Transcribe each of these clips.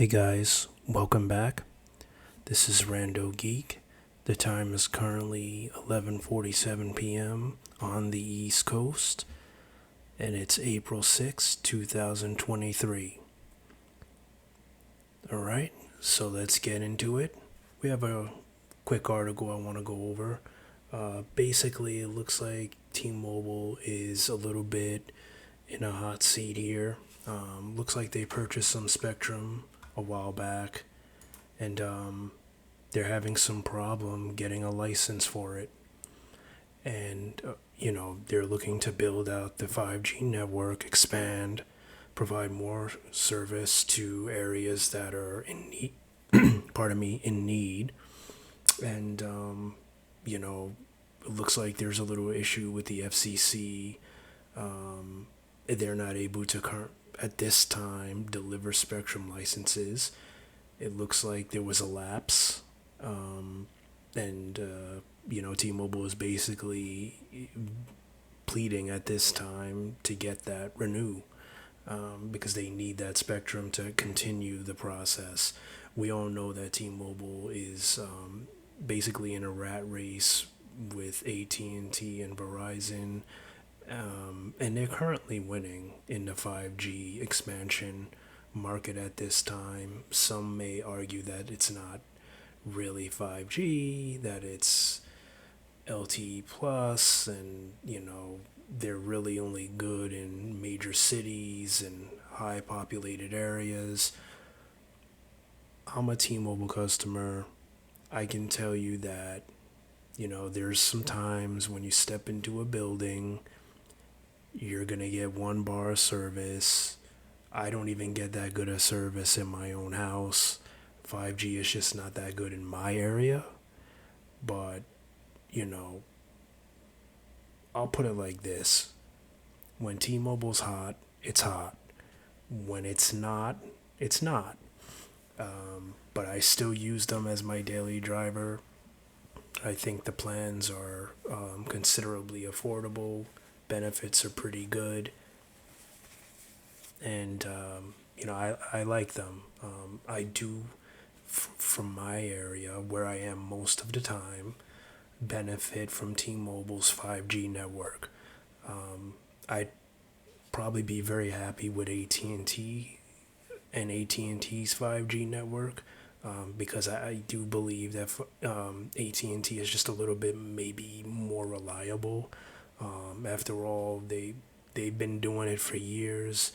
Hey guys, welcome back. This is Rando Geek. The time is currently 11:47 p.m. on the East Coast, and it's April 6, 2023. All right, so let's get into it. We have a quick article I want to go over. Basically, it looks like T-Mobile is a little bit in a hot seat here. Looks like they purchased some spectrum a while back, and they're having some problem getting a license for it. And they're looking to build out the 5G network, expand, provide more service to areas that are in need. Pardon me, in need. And it looks like there's a little issue with the FCC. They're not able to at this time deliver spectrum licenses. It looks like there was a lapse, and T-Mobile is basically pleading at this time to get that renewed, because they need that spectrum to continue the process. We all know that T-Mobile is basically in a rat race with AT&T and Verizon, and they're currently winning in the 5G expansion market at this time. Some may argue that it's not really 5G, that it's LTE plus, and they're really only good in major cities and high populated areas. I'm a T-Mobile customer. I can tell you that there's some times when you step into a building, you're gonna get one bar of service. I don't even get that good a service in my own house. 5G is just not that good in my area. But, you know, I'll put it like this. When T-Mobile's hot, it's hot. When it's not, it's not. But I still use them as my daily driver. I think the plans are considerably affordable. Benefits are pretty good. And, I like them. I do, from my area, where I am most of the time, benefit from T-Mobile's 5G network. I'd probably be very happy with AT&T and AT&T's 5G network, because I do believe that AT&T is just a little bit maybe more reliable. After all, they've been doing it for years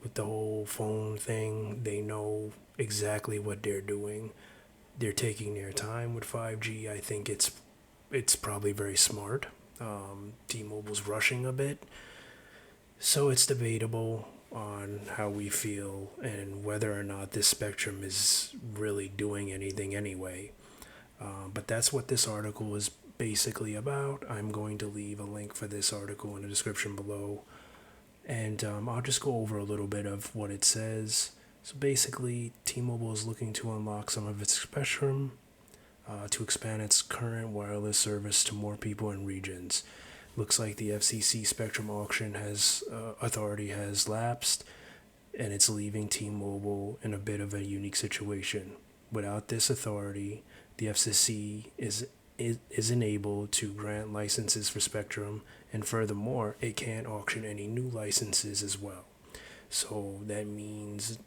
with the whole phone thing. They know exactly what they're doing. They're taking their time with 5G. I think it's probably very smart. T-Mobile's rushing a bit, so it's debatable on how we feel and whether or not this spectrum is really doing anything anyway. But that's what this article is basically about. I'm going to leave a link for this article in the description below, and I'll just go over a little bit of what it says. So basically, T-Mobile is looking to unlock some of its spectrum to expand its current wireless service to more people and regions. Looks like the FCC spectrum auction authority has lapsed, and it's leaving T-Mobile in a bit of a unique situation. Without this authority, the FCC isn't able to grant licenses for spectrum, and furthermore, it can't auction any new licenses as well. So that means,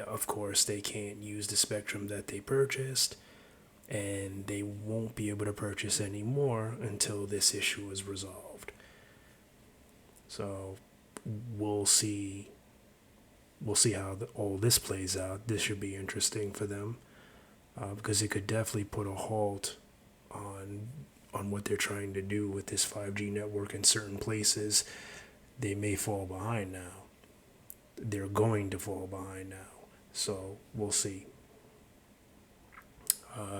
of course, they can't use the spectrum that they purchased, and they won't be able to purchase any more until this issue is resolved. So we'll see. We'll see how all this plays out. This should be interesting for them, because it could definitely put a halt on what they're trying to do with this 5G network in certain places. They may fall behind now. They're going to fall behind now. So we'll see.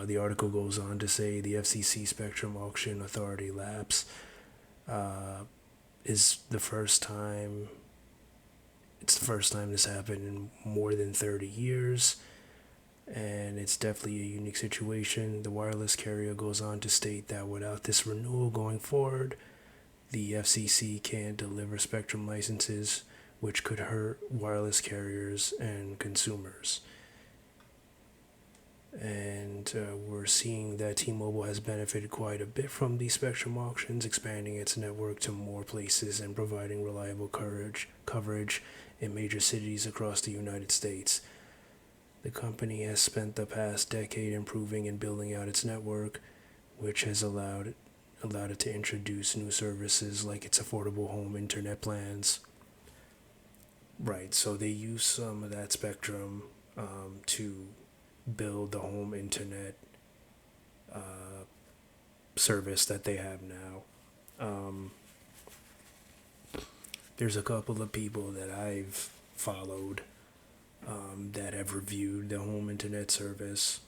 The article goes on to say the FCC Spectrum Auction Authority lapse is the first time. It's the first time this happened in more than 30 years, and it's definitely a unique situation. The wireless carrier goes on to state that without this renewal going forward, the FCC can't deliver spectrum licenses, which could hurt wireless carriers and consumers. And we're seeing that T-Mobile has benefited quite a bit from these spectrum auctions, expanding its network to more places and providing reliable coverage in major cities across the United States. The company has spent the past decade improving and building out its network, which has allowed it to introduce new services like its affordable home internet plans. Right, so they use some of that spectrum to build the home internet uh, service that they have now. Um, there's a couple of people that I've followed that have reviewed the home internet service.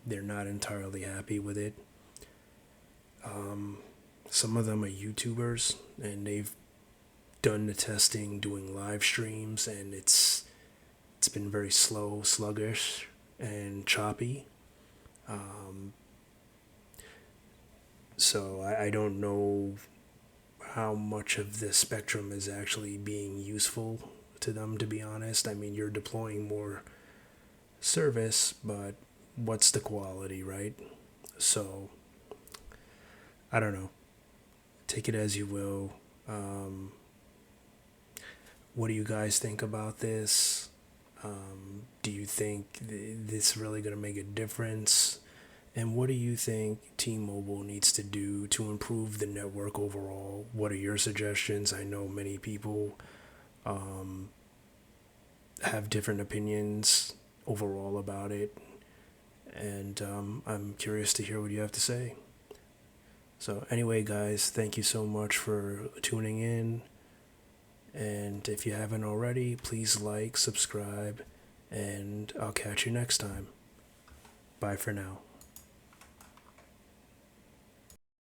They're not entirely happy with it. Um, some of them are YouTubers, and they've done the testing doing live streams, and it's been very slow, sluggish, and choppy. Um, so I don't know how much of the spectrum is actually being useful to them, to be honest. I mean, you're deploying more service, but what's the quality, right? So I don't know. Take it as you will. Um, what do you guys think about this? Do you think this really going to make a difference? And what do you think T-Mobile needs to do to improve the network overall? What are your suggestions? I know many people um, have different opinions overall about it, and I'm curious to hear what you have to say. So, anyway, guys, thank you so much for tuning in. And if you haven't already, please like, subscribe, and I'll catch you next time. Bye for now.